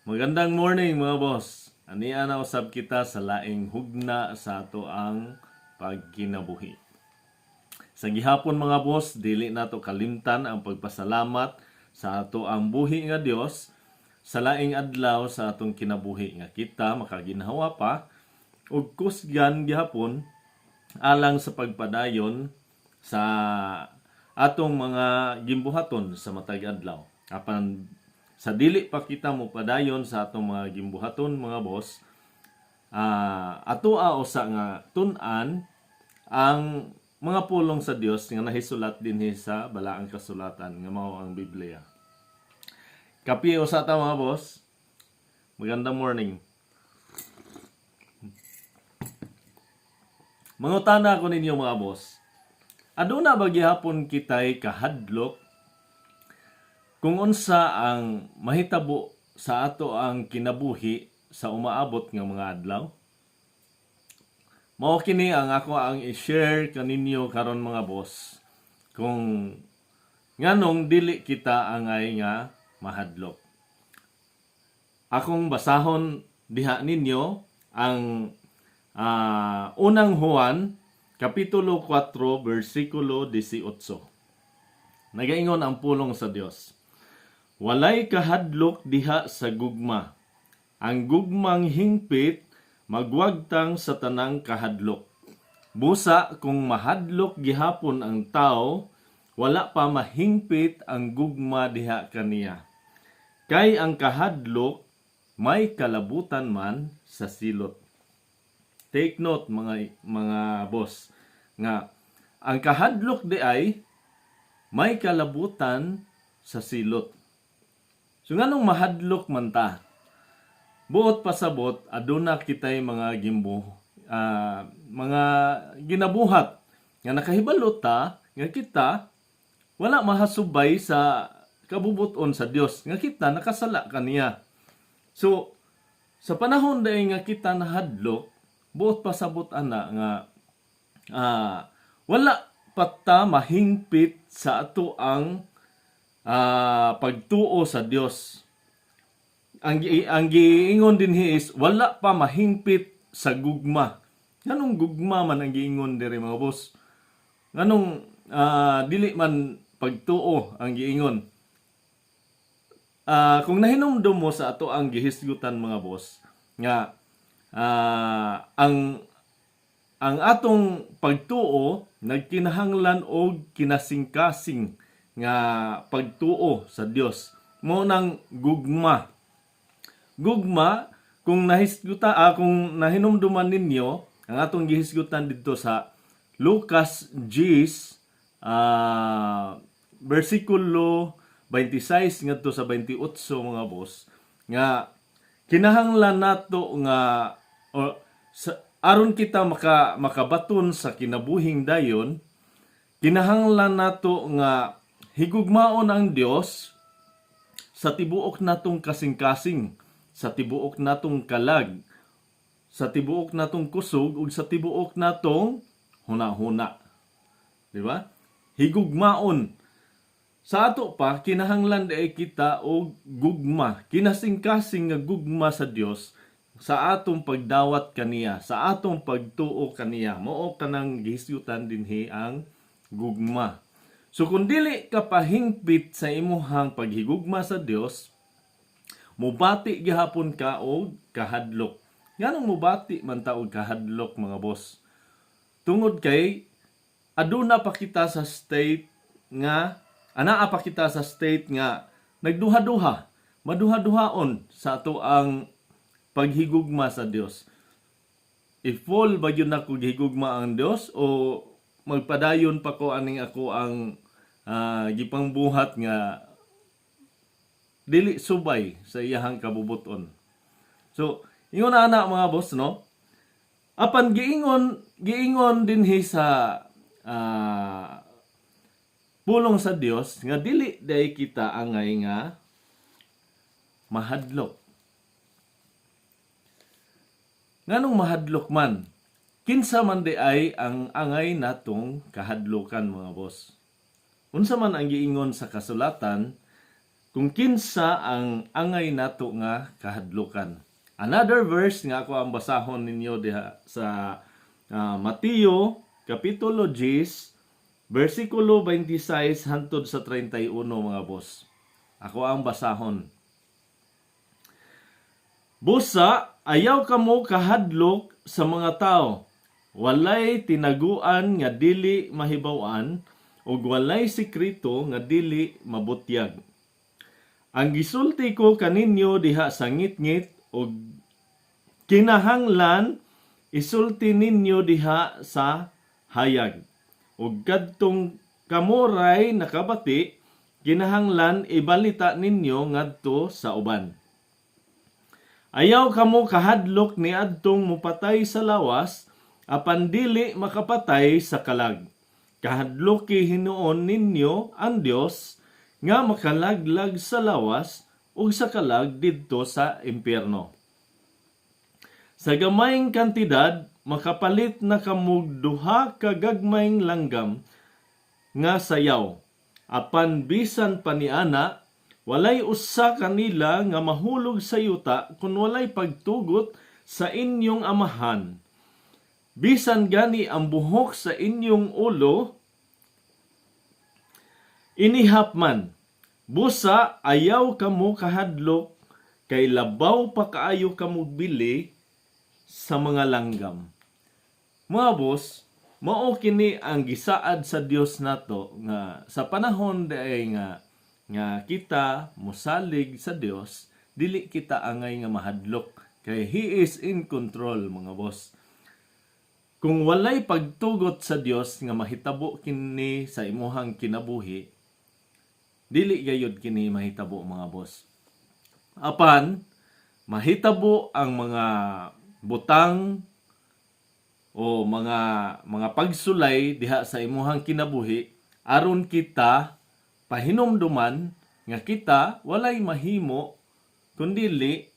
Magandang morning mga boss. Ania na usab kita sa laing hugna sa ato ang pagkinabuhi. Sa gihapon mga boss, dili nato kalimtan ang pagpasalamat sa ato ang buhi nga Dios sa laing adlaw sa atong kinabuhi nga kita makaginhawa pa ug kusgan gihapon alang sa pagpadayon sa atong mga gimbuhaton sa matag adlaw. Apan sa dili pa kita mo padayon sa atong mga gimbuhaton mga boss, atoa usa nga tun-an ang mga pulong sa Dios nga nahisulat dinhi sa balaang kasulatan nga mao ang Biblia. Kapi usa ta mga boss. Magandang morning. Mangutana ko ninyo mga boss. Aduna ba gihapon kitay kahadlok kung unsa ang mahitabo sa ato ang kinabuhi sa umaabot nga mga adlaw? Mao kini ang ako ang i-share kaninyo karon mga boss. Kung nganong dili kita angay nga mahadlok. Akong basahon diha ninyo ang unang Juan kapitulo 4 bersikulo 18. Nagaingon ang pulong sa Dios. Walay kahadlok diha sa gugma. Ang gugmang hingpit magwagtang sa tanang kahadlok. Busa kung mahadlok gihapon ang tao, wala pa mahingpit ang gugma diha kaniya. Kay ang kahadlok may kalabutan man sa silot. Take note mga boss nga ang kahadlok di ay may kalabutan sa silot. So nganong mahadlok man ta? Buot pasabot aduna kitay mga mga ginabuhat nga nakahibalot ta nga kita wala mahasubay sa kabubuton sa Dios nga kita nakasala kaniya. So sa panahon day nga kita nahadlok, buot pasabot ana nga wala patta mahingpit sa ato ang pagtuo sa Dios. Ang giingon dinhi is wala pa mahingpit sa gugma. Nganong gugma man ang giingon diri mga boss? Nganong dili man pagtuo ang giingon? Kung nahinumdum mo sa ato ang gihisgutan mga boss nga ang atong pagtuo nagkinahanglan og kinasingkasing nga pagtuo sa Dios. Mo nang gugma. Gugma kung kung nahinumduman ninyo ang atong gihisgutan dito sa Lucas 10 bersikulo 26 ngadto sa 28 mga boss nga kinahanglan nato nga aron kita makabaton sa kinabuhing dayon, kinahanglan nato nga higugmaon ang Dios sa tibuok natong kasing-kasing, sa tibuok natong kalag, sa tibuok natong kusog ug sa tibuok natong hunahuna. Di ba? Higugmaon. Sa ato pa kinahanglan day kita og gugma, kinasing-kasing nga gugma sa Dios sa atong pagdawat kaniya, sa atong pagtuo kaniya. Mao kanang gihisgutan dinhi ang gugma. So kung dili ka pahingpit sa imuhang paghigugma sa Dios, mubati gihapon ka og kahadlok. Nganong mubati man ta og kahadlok mga boss? Tungod kay aduna pa kita sa state nga anaa pa kita sa state nga nagduha-duha, maduha-duhaon sa ato ang paghigugma sa Dios. I-fall ba yun ako gihigugma ang Dios o magpadayon pa ko aning ako ang gipangbuhat nga dili subay sa iyahang kabubuton. So, ingon na ana mga boss no. Apan giingon dinhi sa pulong sa Dios nga dili day kita angay nga mahadlok. Nganong mahadlok man? Kinsa man di ay ang angay natong kahadlokan mga boss. Unsa man ang giingon sa kasulatan, kung kinsa ang angay nato nga kahadlukan. Another verse nga ako ang basahon ninyo diha sa Mateo Kapitulo 10, versikulo 26 hangtod sa 31 mga boss. Ako ang basahon. Busa, ayaw kamo kahadlok sa mga tao. Walay tinaguan nga dili mahibaw-an, ug walay sekreto nga dili mabutyag. Ang gisulti ko kaninyo diha sa ngit-ngit ug kinahanglan isulti ninyo diha sa hayag. Ug kadtong kamuray nakabati, kinahanglan ibalita ninyo ngadto sa uban. Ayaw kamo kahadlok ni adtong mupatay sa lawas, apan dili makapatay sa kalag. Kahadloki hinuon ninyo ang Dios nga makalaglag sa lawas ug sa kalag didto sa impyerno. Sa gamayng kantidad, makapalit na kamog duha ka gagmayng langgam nga sayaw. Apan bisan paniana, walay usa kanila nga mahulog sa yuta kung walay pagtugot sa inyong amahan. Bisan gani ang buhok sa inyong ulo, inihap man. Busa, ayaw kamo kahadlok, kay labaw pa kaayo kamo bili sa mga langgam. Mga boss, mao kini ang gisaad sa Dios nato nga sa panahon day nga kita mosalig sa Dios, dili kita angay nga mahadlok kay He is in control mga boss. Kung walay pagtugot sa Dios nga mahitabo kini sa imuhang kinabuhi, dili gayud kini mahitabo mga boss. Apan mahitabo ang mga butang o mga pagsulay diha sa imuhang kinabuhi aron kita pahinumduman nga kita walay mahimo kundili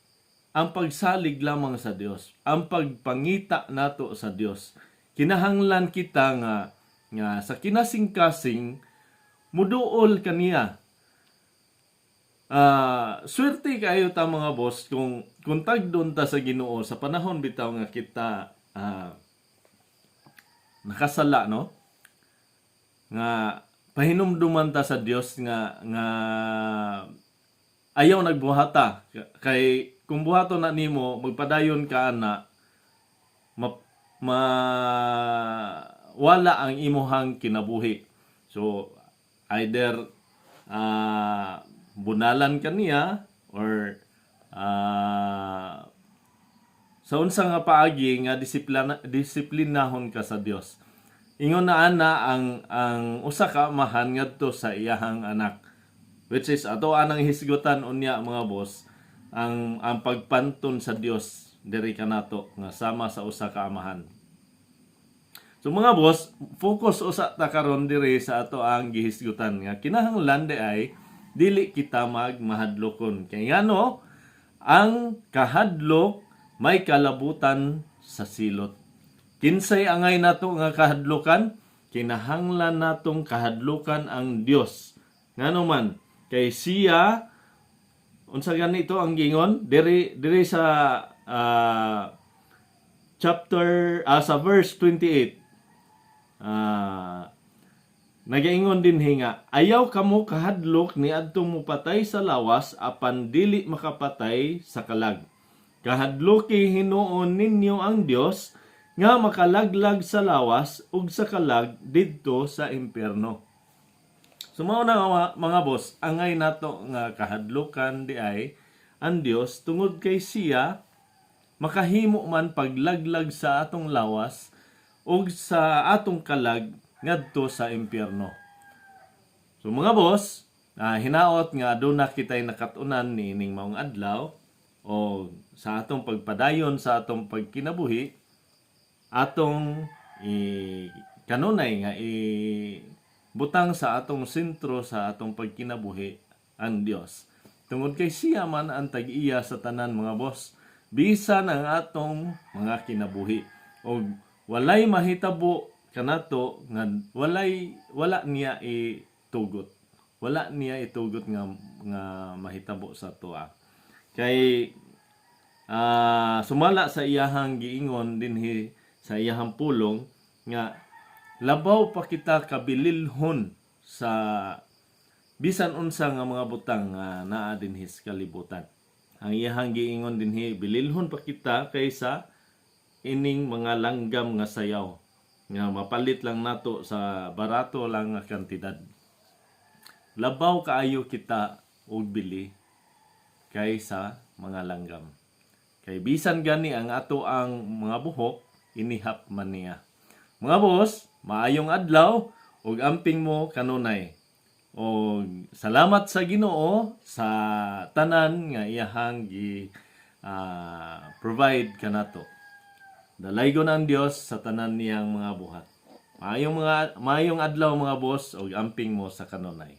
ang pagsalig lamang sa Dios, ang pagpangita nato sa Dios. Kinahanglan kita nga sa kinasing-kasing muduol kaniya. Swerte kayo ta mga boss kung tagdon ta sa Ginoo sa panahon bitaw nga kita nakasala, no? Nga pahinumduman ta sa Dios nga ayaw nagbuhata kay kung buhato na nimo magpadayon ka na wala ang imuhang kinabuhi. So either bunalan ka niya or sa unsa nga paagi nga disiplinahon ka sa Dios. Ingon na ana ang usa ka amahan ngadto sa iyahang anak, which is ato anang hisgutan unya mga boss ang pagpantun sa Dios diri kanato nga sama sa usa ka amahan. So mga boss, focus usa ta karon diri sa ato ang gihisgutan nga kinahanglan ay dili kita magmahadlokon. Kay ngano ang kahadlok may kalabutan sa silot. Kinsay angay nato nga kahadlokan? Kinahanglan natong kahadlokan ang Dios. Ngano man kay siya unsa ganito ang gingon diri sa chapter sa verse 28. Nagaingon din hinga, ayaw kamo kahadlok ni adtong mupatay sa lawas apan dili makapatay sa kalag. Kahadloki hinuon ninyo ang Dios nga makalaglag sa lawas ug sa kalag didto sa impyerno. So mao na mga boss, angay nato nga kahadlokan di ay ang Dios tungod kay siya makahimo man paglaglag sa atong lawas ug sa atong kalag ngadto sa impyerno. So mga boss, hinaot nga aduna kitay nakatunan niining maong adlaw o sa atong pagpadayon sa atong pagkinabuhi, atong kanunay nga butang sa atong sentro sa atong pagkinabuhi ang Dios. Tungod kay siya man ang tag-iya sa tanan mga boss, bisan ang atong mga kinabuhi. O walay mahitabo kanato nga wala niya itugot. wala niya itugot nga mahitabo sa tuwa. Kay sumala sa iyahang giingon dinhi sa iyahang pulong nga labaw pa kita kabililhon sa bisan unsa nga mga butang nga naa dinhi sa kalibutan. Ang iyahang giingon dinhi bililhon pa kita kaysa ining mga langgam nga sayaw nga mapalit lang nato sa barato lang nga kantidad. Labaw kaayo kita og bili kaysa mga langgam. Kay bisan gani ang ato ang mga buhok inihap man niya. Mga boss, maayong adlaw ug amping mo kanunay. O salamat sa Ginoo sa tanan nga iyahang provide kanato. Dalaygon ang Dios sa tanan niyang mga buhat. Maayong adlaw mga boss ug amping mo sa kanunay.